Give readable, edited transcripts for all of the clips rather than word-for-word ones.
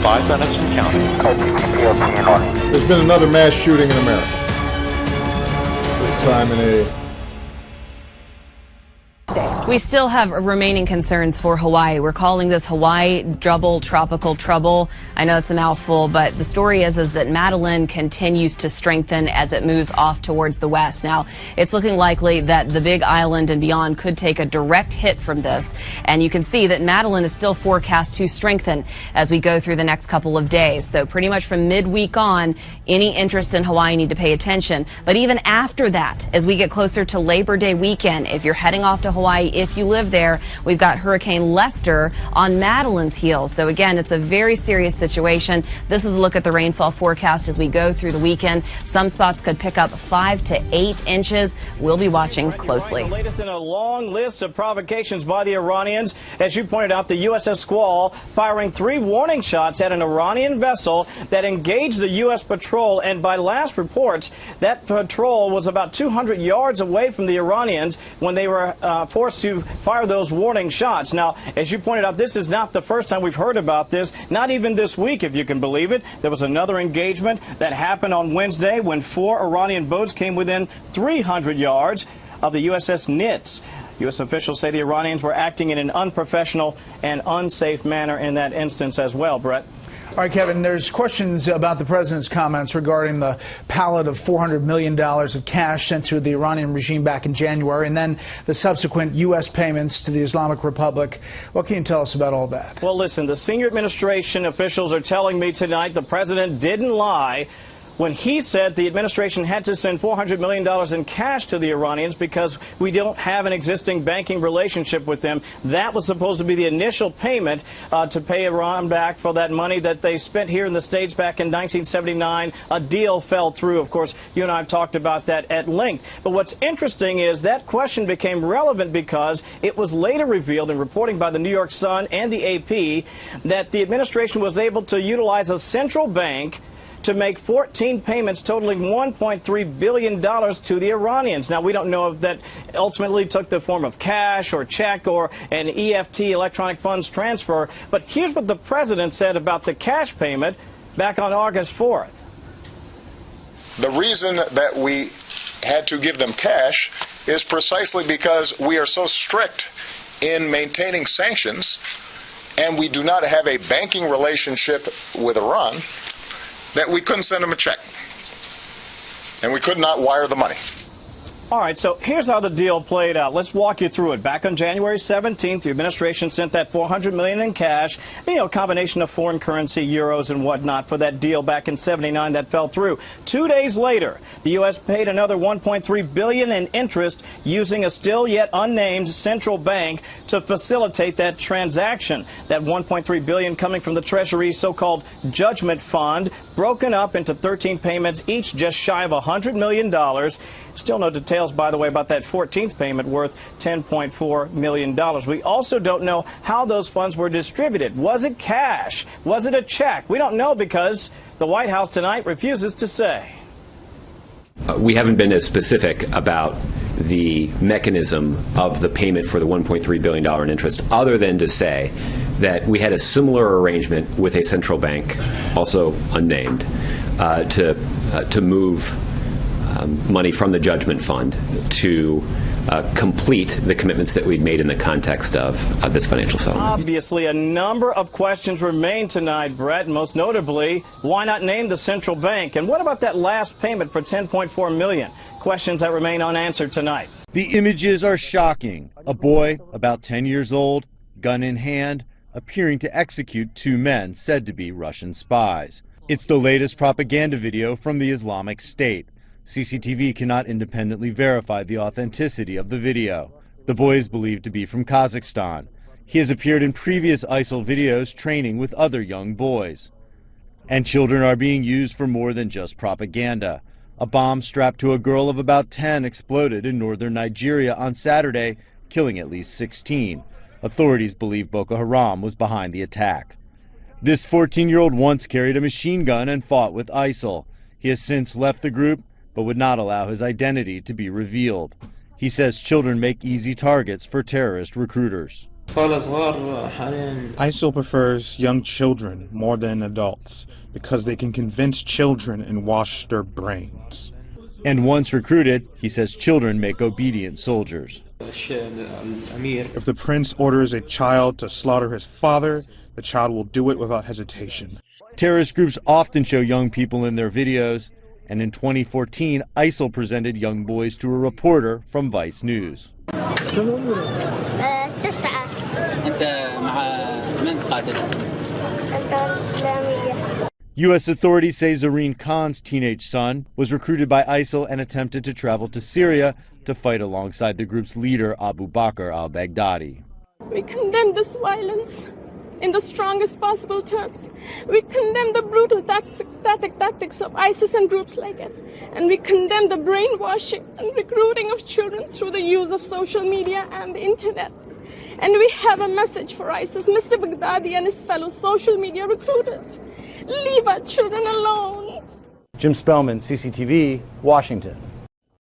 5 minutes and counting. There's been another mass shooting in America. This time in a... We still have remaining concerns for Hawaii. We're calling this Hawaii double tropical trouble. I know it's a mouthful, but the story is that Madeline continues to strengthen as it moves off towards the west. Now, it's looking likely that the Big Island and beyond could take a direct hit from this. And you can see that Madeline is still forecast to strengthen as we go through the next couple of days. So pretty much from midweek on, any interest in Hawaii need to pay attention. But even after that, as we get closer to Labor Day weekend, if you're heading off to Hawaii, if you live there, we've got Hurricane Lester on Madeline's heels. So again, it's a very serious situation. This is a look at the rainfall forecast as we go through the weekend. Some spots could pick up 5 to 8 inches. We'll be watching closely. The latest in a long list of provocations by the Iranians. As you pointed out, the USS Squall firing 3 warning shots at an Iranian vessel that engaged the U.S. patrol. And by last reports, that patrol was about 200 yards away from the Iranians when they were forced to fire those warning shots. Now, as you pointed out, this is not the first time we've heard about this, not even this week, if you can believe it. There was another engagement that happened on Wednesday when 4 Iranian boats came within 300 yards of the USS Nitz. U.S. officials say the Iranians were acting in an unprofessional and unsafe manner in that instance as well, Brett. All right, Kevin, there's questions about the president's comments regarding the pallet of $400 million of cash sent to the Iranian regime back in January, and then the subsequent U.S. payments to the Islamic Republic. What can you tell us about all that? Well, listen, the senior administration officials are telling me tonight the president didn't lie when he said the administration had to send $400 million in cash to the Iranians because we don't have an existing banking relationship with them. That was supposed to be the initial payment to pay Iran back for that money that they spent here in the States back in 1979. A deal fell through. Of course, you and I have talked about that at length. But what's interesting is that question became relevant because it was later revealed in reporting by the New York Sun and the AP that the administration was able to utilize a central bank to make 14 payments totaling $1.3 billion to the Iranians. Now, we don't know if that ultimately took the form of cash or check or an EFT, electronic funds transfer. But here's what the president said about the cash payment back on August 4th. The reason that we had to give them cash is precisely because we are so strict in maintaining sanctions, and we do not have a banking relationship with Iran, that we couldn't send them a check, and we could not wire the money. All right, so here's how the deal played out. Let's walk you through it. Back on January 17th, the administration sent that $400 million in cash, a combination of foreign currency, euros and whatnot for that deal back in '79 that fell through. 2 days later, the U.S. paid another $1.3 billion in interest using a still yet unnamed central bank to facilitate that transaction. That $1.3 billion coming from the Treasury's so-called judgment fund, broken up into 13 payments, each just shy of $100 million. Still no details, by the way, about that 14th payment worth $10.4 million. We also don't know how those funds were distributed. Was it cash? Was it a check? We don't know because the White House tonight refuses to say. We haven't been as specific about the mechanism of the payment for the $1.3 billion in interest, other than to say that we had a similar arrangement with a central bank, also unnamed, to move money from the judgment fund to complete the commitments that we'd made in the context of this financial settlement. Obviously, a number of questions remain tonight, Brett, most notably, why not name the central bank? And what about that last payment for $10.4 million? Questions that remain unanswered tonight. The images are shocking. A boy, about 10 years old, gun in hand, appearing to execute 2 men said to be Russian spies. It's the latest propaganda video from the Islamic State. CCTV cannot independently verify the authenticity of the video. The boy is believed to be from Kazakhstan. He has appeared in previous ISIL videos training with other young boys. And children are being used for more than just propaganda. A bomb strapped to a girl of about 10 exploded in northern Nigeria on Saturday, killing at least 16. Authorities believe Boko Haram was behind the attack. This 14-year-old once carried a machine gun and fought with ISIL. He has since left the group, but would not allow his identity to be revealed. He says children make easy targets for terrorist recruiters. ISIL prefers young children more than adults because they can convince children and wash their brains. And once recruited, he says children make obedient soldiers. If the prince orders a child to slaughter his father, the child will do it without hesitation. Terrorist groups often show young people in their videos, and in 2014, ISIL presented young boys to a reporter from Vice News. U.S. authorities say Zareen Khan's teenage son was recruited by ISIL and attempted to travel to Syria to fight alongside the group's leader, Abu Bakr al-Baghdadi. We condemn this violence in the strongest possible terms. We condemn the brutal tactics of ISIS and groups like it. And we condemn the brainwashing and recruiting of children through the use of social media and the internet. And we have a message for ISIS, Mr. Baghdadi and his fellow social media recruiters. Leave our children alone. Jim Spellman, CCTV, Washington.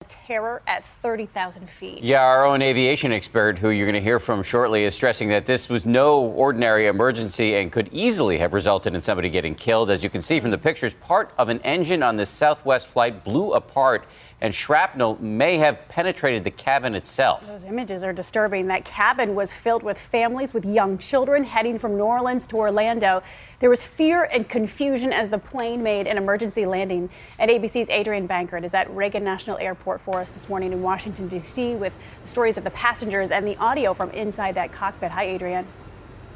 Terror at 30,000 feet. Yeah, our own aviation expert, who you're going to hear from shortly, is stressing that this was no ordinary emergency and could easily have resulted in somebody getting killed. As you can see from the pictures, part of an engine on this Southwest flight blew apart, and shrapnel may have penetrated the cabin itself. Those images are disturbing. That cabin was filled with families with young children heading from New Orleans to Orlando. There was fear and confusion as the plane made an emergency landing. And ABC's Adrian Bankert is at Reagan National Airport for us this morning in Washington, D.C. with stories of the passengers and the audio from inside that cockpit. Hi, Adrian.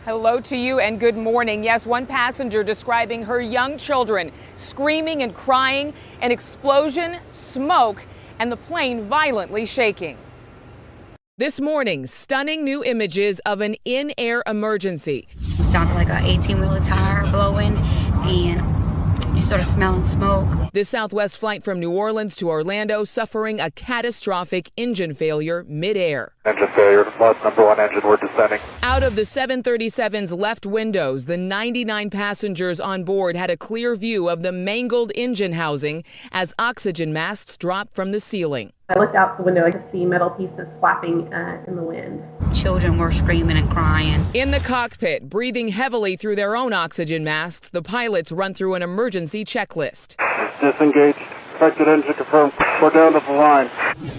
Hello to you and good morning. Yes, one passenger describing her young children screaming and crying, an explosion, smoke, and the plane violently shaking. This morning, stunning new images of an in-air emergency. It sounded like an 18-wheeler tire blowing, and you started smelling smoke. This Southwest flight from New Orleans to Orlando suffering a catastrophic engine failure mid-air. Engine failure, lost number one engine, we're descending. Out of the 737's left windows, the 99 passengers on board had a clear view of the mangled engine housing as oxygen masks dropped from the ceiling. I looked out the window, I could see metal pieces flapping in the wind. Children were screaming and crying. In the cockpit, breathing heavily through their own oxygen masks, the pilots run through an emergency checklist. Disengaged, affected engine confirmed, we're down to the line.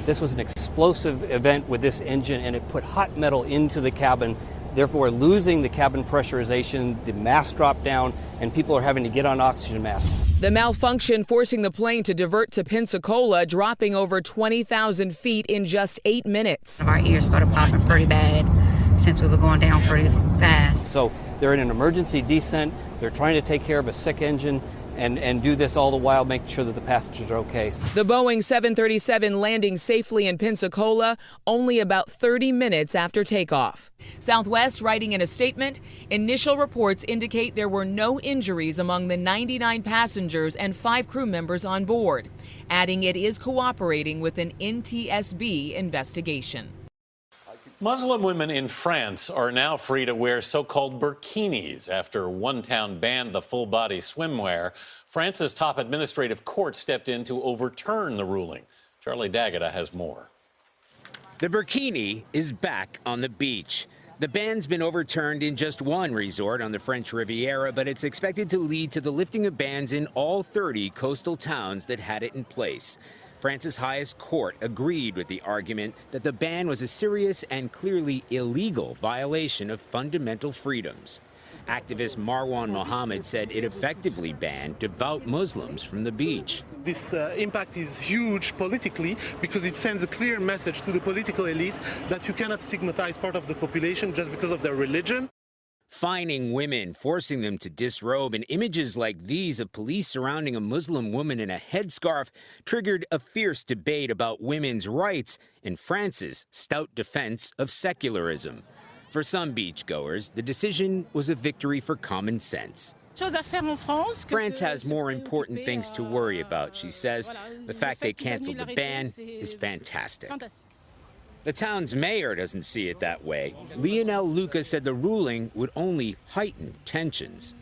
This was an explosive event with this engine, and it put hot metal into the cabin, therefore losing the cabin pressurization, the mask dropped down, and people are having to get on oxygen masks. The malfunction forcing the plane to divert to Pensacola, dropping over 20,000 feet in just 8 minutes. Our ears started popping pretty bad since we were going down pretty fast. So they're in an emergency descent. They're trying to take care of a sick engine and do this all the while making sure that the passengers are okay. The Boeing 737 landing safely in Pensacola only about 30 minutes after takeoff. Southwest writing in a statement, initial reports indicate there were no injuries among the 99 passengers and 5 crew members on board, adding it is cooperating with an NTSB investigation. Muslim women in France are now free to wear so-called burkinis after one town banned the full-body swimwear. France's top administrative court stepped in to overturn the ruling. Charlie D'Agata has more. The burkini is back on the beach. The ban's been overturned in just one resort on the French Riviera, but it's expected to lead to the lifting of bans in all 30 coastal towns that had it in place. France's highest court agreed with the argument that the ban was a serious and clearly illegal violation of fundamental freedoms. Activist Marwan Mohammed said it effectively banned devout Muslims from the beach. This impact is huge politically because it sends a clear message to the political elite that you cannot stigmatize part of the population just because of their religion. Fining women, forcing them to disrobe, and images like these of police surrounding a Muslim woman in a headscarf triggered a fierce debate about women's rights and France's stout defense of secularism. For some beachgoers, the decision was a victory for common sense. France has more important things to worry about, she says. The fact they canceled the ban is fantastic. The town's mayor doesn't see it that way. Lionel Lucas said the ruling would only heighten tensions.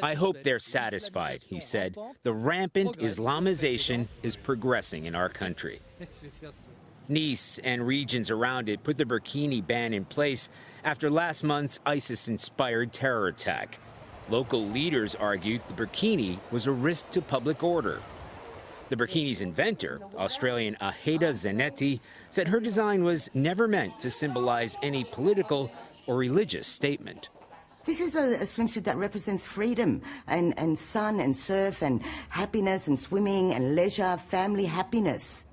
I hope they're satisfied, he said. The rampant Islamization is progressing in our country. Nice and regions around it put the burkini ban in place after last month's ISIS-inspired terror attack. Local leaders argued the burkini was a risk to public order. The burkini's inventor, Australian Aheda Zanetti, said her design was never meant to symbolize any political or religious statement. This is a swimsuit that represents freedom and sun and surf and happiness and swimming and leisure, family happiness.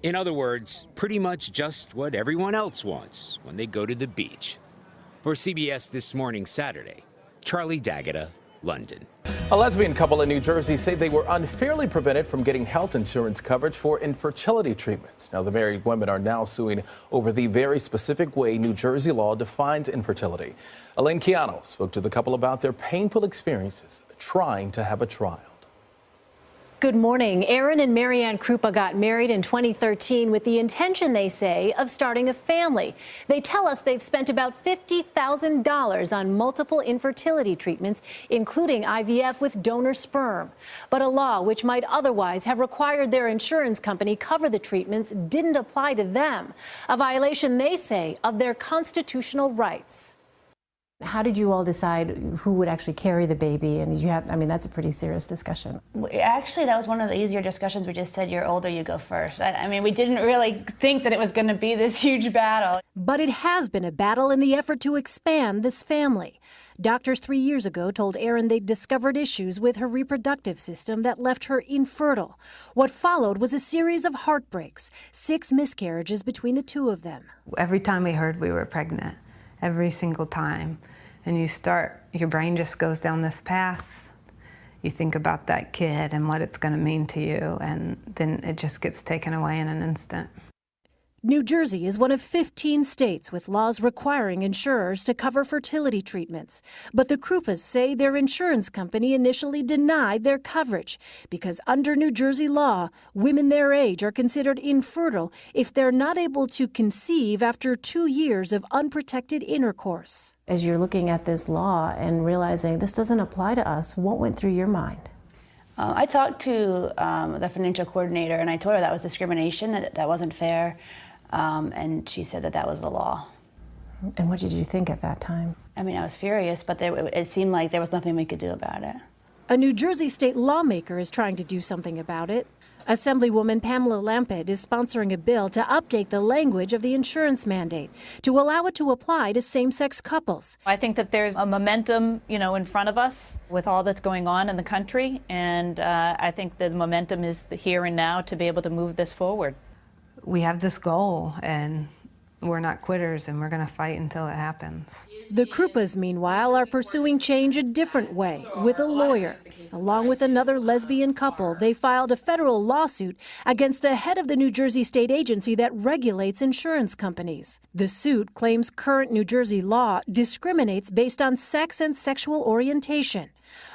In other words, pretty much just what everyone else wants when they go to the beach. For CBS This Morning Saturday, Charlie D'Agata, London. A lesbian couple in New Jersey say they were unfairly prevented from getting health insurance coverage for infertility treatments. Now, the married women are now suing over the very specific way New Jersey law defines infertility. Elaine Keano spoke to the couple about their painful experiences trying to have a child. Good morning. Aaron and Marianne Krupa got married in 2013 with the intention, they say, of starting a family. They tell us they've spent about $50,000 on multiple infertility treatments, including IVF with donor sperm. But a law which might otherwise have required their insurance company cover the treatments didn't apply to them, a violation, they say, of their constitutional rights. How did you all decide who would actually carry the baby? And you have, I mean, that's a pretty serious discussion. Actually, that was one of the easier discussions. We just said, you're older, you go first. I mean, we didn't really think that it was going to be this huge battle. But it has been a battle in the effort to expand this family. Doctors 3 years ago told Erin they'd discovered issues with her reproductive system that left her infertile. What followed was a series of heartbreaks, 6 miscarriages between the two of them. Every time we heard we were pregnant, every single time. And your brain just goes down this path. You think about that kid and what it's going to mean to you, and then it just gets taken away in an instant. New Jersey is one of 15 states with laws requiring insurers to cover fertility treatments. But the Krupas say their insurance company initially denied their coverage because under New Jersey law, women their age are considered infertile if they're not able to conceive after 2 years of unprotected intercourse. As you're looking at this law and realizing this doesn't apply to us, what went through your mind? I talked to the financial coordinator, and I told her that was discrimination, that wasn't fair. And she said that was the law. And what did you think at that time? I mean, I was furious, but it seemed like there was nothing we could do about it. A New Jersey state lawmaker is trying to do something about it. Assemblywoman Pamela Lampet is sponsoring a bill to update the language of the insurance mandate to allow it to apply to same-sex couples. I think that there's a momentum, in front of us with all that's going on in the country, and I think the momentum is here and now to be able to move this forward. We have this goal, and we're not quitters, and we're going to fight until it happens. The Krupas, meanwhile, are pursuing change a different way with a lawyer. Along with another lesbian couple, they filed a federal lawsuit against the head of the New Jersey state agency that regulates insurance companies. The suit claims current New Jersey law discriminates based on sex and sexual orientation.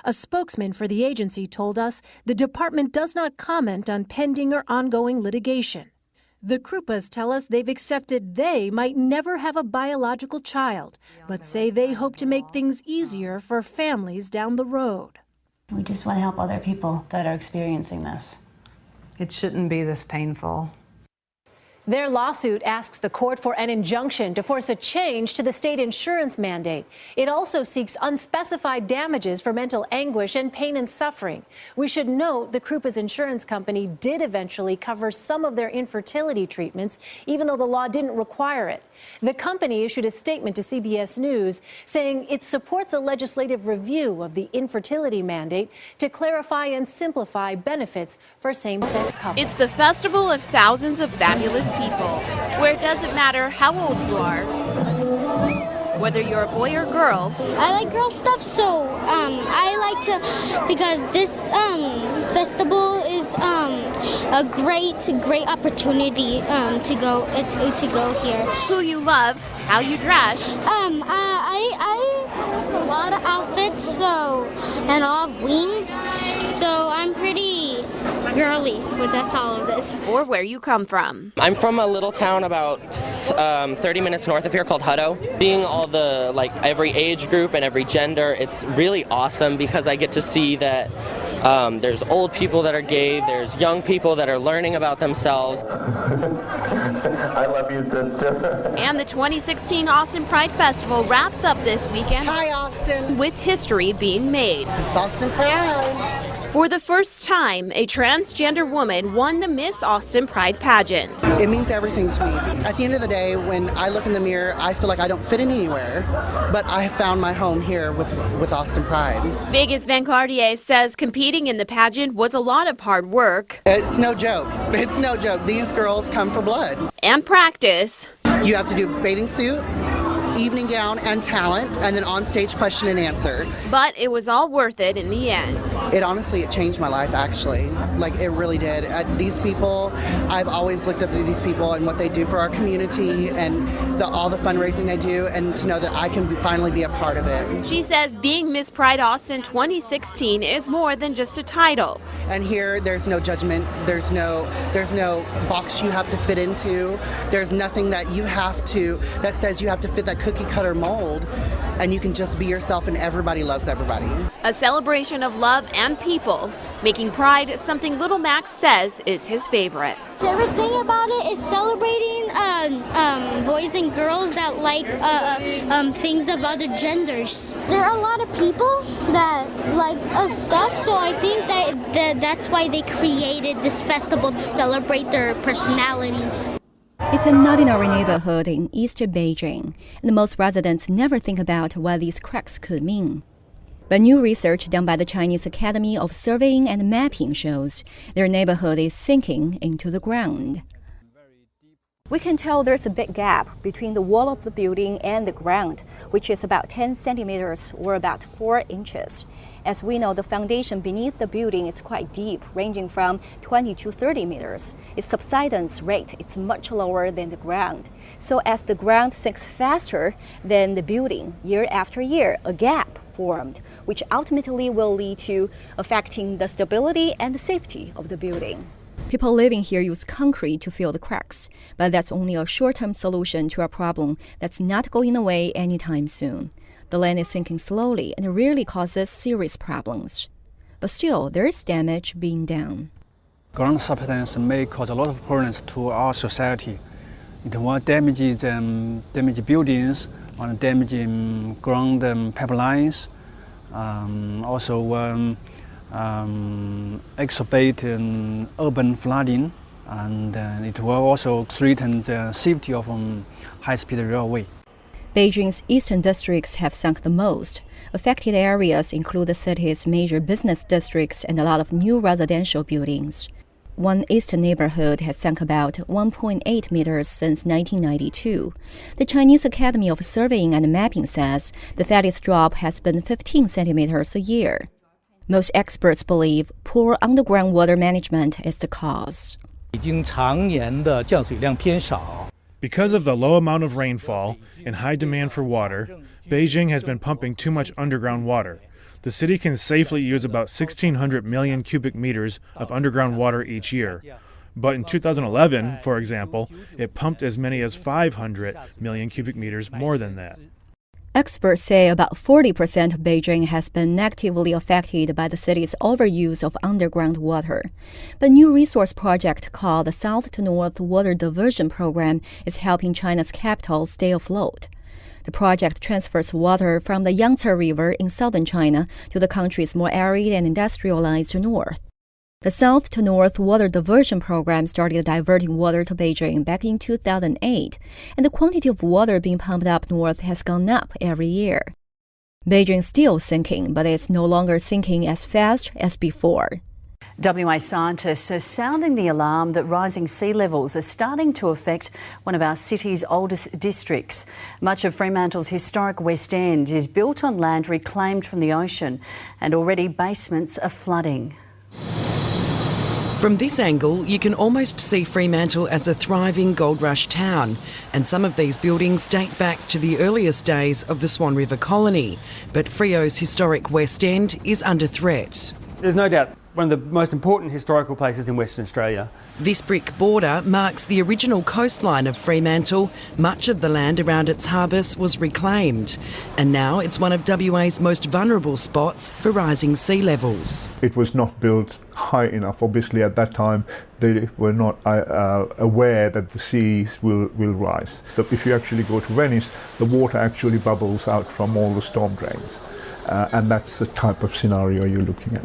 A spokesman for the agency told us the department does not comment on pending or ongoing litigation. The Krupas tell us they've accepted they might never have a biological child, but say they hope to make things easier for families down the road. We just want to help other people that are experiencing this. It shouldn't be this painful. Their lawsuit asks the court for an injunction to force a change to the state insurance mandate. It also seeks unspecified damages for mental anguish and pain and suffering. We should note the Krupas insurance company did eventually cover some of their infertility treatments, even though the law didn't require it. The company issued a statement to CBS News saying it supports a legislative review of the infertility mandate to clarify and simplify benefits for same-sex couples. It's the festival of thousands of fabulous people, where it doesn't matter how old you are, whether you're a boy or girl. I like girl stuff, so I like to, because this festival is a great opportunity to go here. Who you love, how you dress. I have a lot of outfits, and all of wings, so I'm pretty girly with all of this. Or where you come from. I'm from a little town about 30 minutes north of here called Hutto. Being all the, every age group and every gender, it's really awesome because I get to see that There's old people that are gay. There's young people that are learning about themselves. I love you, sister. And the 2016 Austin Pride Festival wraps up this weekend. Hi, Austin. With history being made. It's Austin Pride. For the first time, a transgender woman won the Miss Austin Pride pageant. It means everything to me. At the end of the day, when I look in the mirror, I feel like I don't fit in anywhere, but I have found my home here with Austin Pride. Vegas Vancardier says competing in the pageant was a lot of hard work. It's no joke. It's no joke. These girls come for blood. And practice. You have to do bathing suit, evening gown, and talent, and then on stage question and answer. But it was all worth it in the end. It changed my life, actually. Like, it really did. These people, I've always looked up to these people and what they do for our community and all the fundraising they do, and to know that I can finally be a part of it. She says being Miss Pride Austin 2016 is more than just a title. And here, there's no judgment. There's no box you have to fit into. There's nothing that that says you have to fit that cookie cutter mold, and you can just be yourself and everybody loves everybody. A celebration of love and people, making Pride something Little Max says is his favorite. Favorite thing about it is celebrating boys and girls that like things of other genders. There are a lot of people that like stuff, so I think that's why they created this festival to celebrate their personalities. It's an ordinary neighborhood in East Beijing, and most residents never think about what these cracks could mean. But new research done by the Chinese Academy of Surveying and Mapping shows their neighborhood is sinking into the ground. We can tell there's a big gap between the wall of the building and the ground, which is about 10 centimeters or about 4 inches. As we know, the foundation beneath the building is quite deep, ranging from 20 to 30 meters. Its subsidence rate is much lower than the ground. So as the ground sinks faster than the building, year after year, a gap formed, which ultimately will lead to affecting the stability and the safety of the building. People living here use concrete to fill the cracks, but that's only a short-term solution to a problem that's not going away anytime soon. The land is sinking slowly and rarely causes serious problems. But still, there is damage being done. Ground subsidence may cause a lot of problems to our society. It will damage buildings, damaging ground pipelines, also exacerbate urban flooding, and it will also threaten the safety of high-speed railway. Beijing's eastern districts have sunk the most. Affected areas include the city's major business districts and a lot of new residential buildings. One eastern neighborhood has sunk about 1.8 meters since 1992. The Chinese Academy of Surveying and Mapping says the fattest drop has been 15 centimeters a year. Most experts believe poor underground water management is the cause. Because of the low amount of rainfall and high demand for water, Beijing has been pumping too much underground water. The city can safely use about 1,600 million cubic meters of underground water each year. But in 2011, for example, it pumped as many as 500 million cubic meters more than that. Experts say about 40% of Beijing has been negatively affected by the city's overuse of underground water. But a new resource project called the South to North Water Diversion Program is helping China's capital stay afloat. The project transfers water from the Yangtze River in southern China to the country's more arid and industrialized north. The South to North Water Diversion Program started diverting water to Beijing back in 2008, and the quantity of water being pumped up north has gone up every year. Beijing's still sinking, but it's no longer sinking as fast as before. WA scientists are sounding the alarm that rising sea levels are starting to affect one of our city's oldest districts. Much of Fremantle's historic West End is built on land reclaimed from the ocean, and already basements are flooding. From this angle, you can almost see Fremantle as a thriving gold rush town, and some of these buildings date back to the earliest days of the Swan River colony. But Freo's historic West End is under threat. There's no doubt one of the most important historical places in Western Australia. This brick border marks the original coastline of Fremantle. Much of the land around its harbours was reclaimed, and now it's one of WA's most vulnerable spots for rising sea levels. It was not built high enough. Obviously, at that time, they were not aware that the seas will rise. So if you actually go to Venice, the water actually bubbles out from all the storm drains. And that's the type of scenario you're looking at.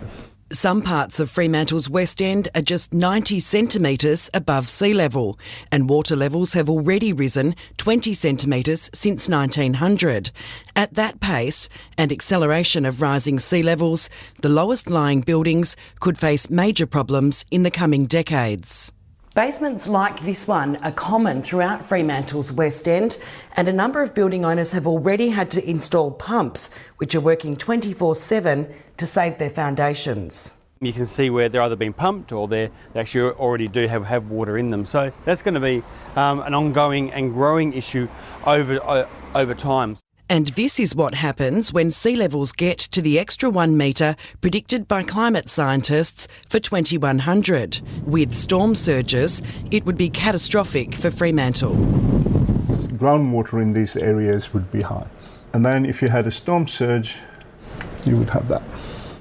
Some parts of Fremantle's West End are just 90 centimetres above sea level, and water levels have already risen 20 centimetres since 1900. At that pace and acceleration of rising sea levels, the lowest lying buildings could face major problems in the coming decades. Basements like this one are common throughout Fremantle's West End, and a number of building owners have already had to install pumps which are working 24/7 to save their foundations. You can see where they're either being pumped or they actually already do have water in them. So that's going to be an ongoing and growing issue over time. And this is what happens when sea levels get to the extra 1 metre predicted by climate scientists for 2100. With storm surges, it would be catastrophic for Fremantle. Groundwater in these areas would be high. And then if you had a storm surge, you would have that.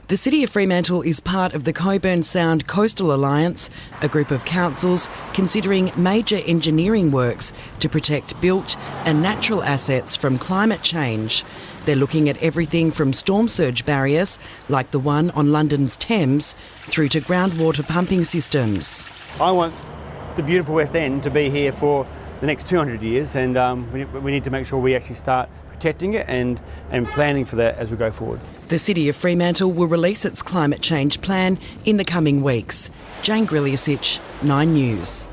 The City of Fremantle is part of the Cockburn Sound Coastal Alliance, a group of councils considering major engineering works to protect built and natural assets from climate change. They're looking at everything from storm surge barriers, like the one on London's Thames, through to groundwater pumping systems. I want the beautiful West End to be here for the next 200 years, and we need to make sure we actually start protecting it and planning for that as we go forward. The City of Fremantle will release its climate change plan in the coming weeks. Jane Griliasic, 9 News.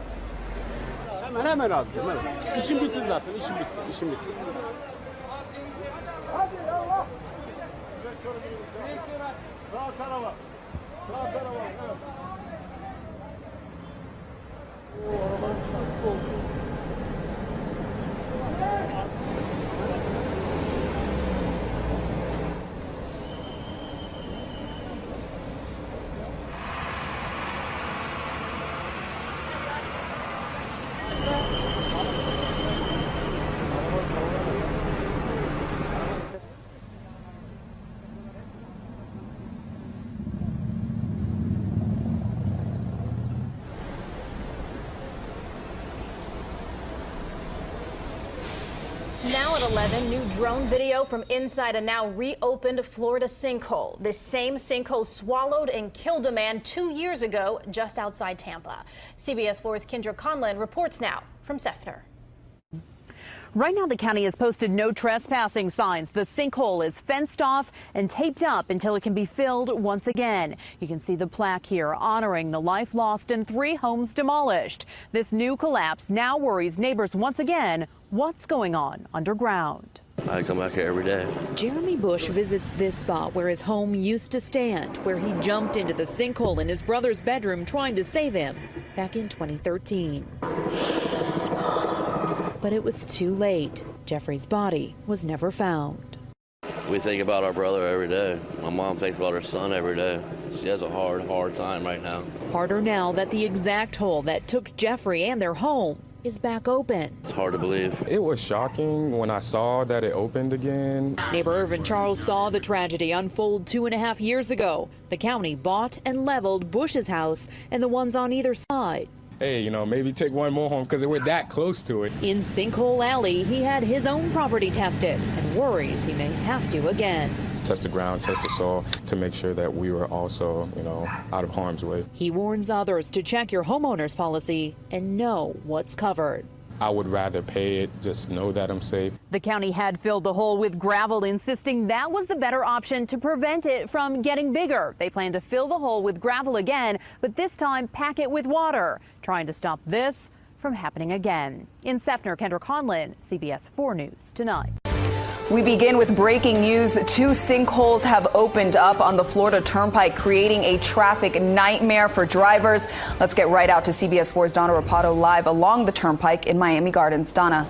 Now at 11, new drone video from inside a now reopened Florida sinkhole. This same sinkhole swallowed and killed a man 2 years ago just outside Tampa. CBS 4's Kendra Conlon reports now from Sefner. Right now, the county has posted no trespassing signs. The sinkhole is fenced off and taped up until it can be filled once again. You can see the plaque here honoring the life lost and 3 homes demolished. This new collapse now worries neighbors once again. What's going on underground? I come back here every day. Jeremy Bush visits this spot where his home used to stand, where he jumped into the sinkhole in his brother's bedroom trying to save him back in 2013. But it was too late. Jeffrey's body was never found. We think about our brother every day. My mom thinks about her son every day. She has a hard time right now. Harder now that the exact hole that took Jeffrey and their home is back open. It's hard to believe. It was shocking when I saw that it opened again. Neighbor Irvin Charles saw the tragedy unfold 2.5 years ago. The county bought and leveled Bush's house and the ones on either side. Hey, you know, maybe take one more home because we're that close to it. In Sinkhole Alley, he had his own property tested and worries he may have to again. Test the ground, test the soil to make sure that we were also, you know, out of harm's way. He warns others to check your homeowner's policy and know what's covered. I would rather pay it, just know that I'm safe. The county had filled the hole with gravel, insisting that was the better option to prevent it from getting bigger. They plan to fill the hole with gravel again, but this time pack it with water, trying to stop this from happening again. In Sefner, Kendra Conlon, CBS 4 News Tonight. We begin with breaking news. 2 sinkholes have opened up on the Florida Turnpike, creating a traffic nightmare for drivers. Let's get right out to CBS 4's Donna Rapato live along the Turnpike in Miami Gardens. Donna.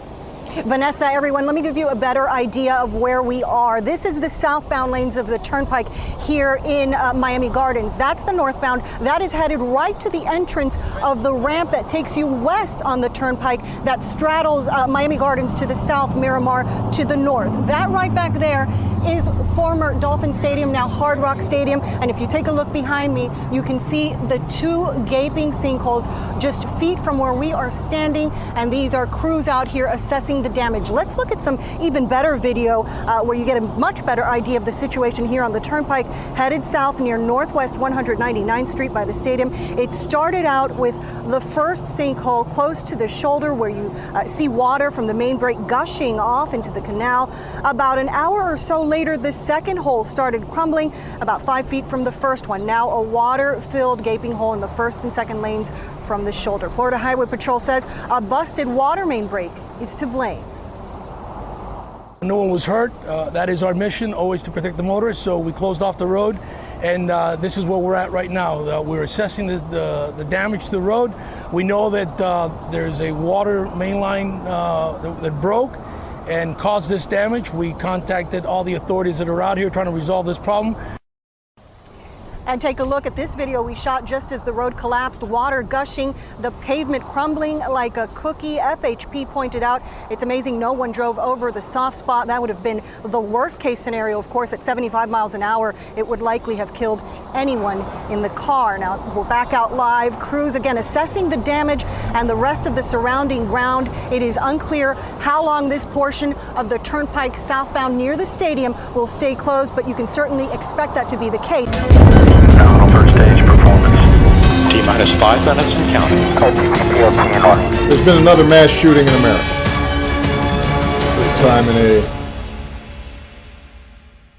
Vanessa, everyone, let me give you a better idea of where we are. This is the southbound lanes of the Turnpike here in Miami Gardens. That's the northbound. That is headed right to the entrance of the ramp that takes you west on the Turnpike that straddles Miami Gardens to the south, Miramar to the north. That right back there is former Dolphin Stadium, now Hard Rock Stadium. And if you take a look behind me, you can see the two gaping sinkholes just feet from where we are standing. And these are crews out here assessing the damage. Let's look at some even better video where you get a much better idea of the situation here on the Turnpike, headed south near Northwest 199th Street by the stadium. It started out with the first sinkhole close to the shoulder where you see water from the main break gushing off into the canal. About an hour or so later, the second hole started crumbling about 5 feet from the first one. Now a water-filled gaping hole in the first and second lanes from the shoulder. Florida Highway Patrol says a busted water main break is to blame. No one was hurt. That is our mission, always to protect the motorists. So we closed off the road, and this is where we're at right now. We're assessing the damage to the road. We know that there's a water main line that broke and caused this damage. We contacted all the authorities that are out here trying to resolve this problem. And take a look at this video we shot just as the road collapsed, water gushing, the pavement crumbling like a cookie. FHP pointed out it's amazing no one drove over the soft spot. That would have been the worst case scenario. Of course, at 75 miles an hour, it would likely have killed anyone in the car. Now we're back out live. Crews again assessing the damage and the rest of the surrounding ground. It is unclear how long this portion of the Turnpike southbound near the stadium will stay closed, but you can certainly expect that to be the case. Now on first stage performance. T-minus 5 minutes and counting. There's been another mass shooting in America. This time in a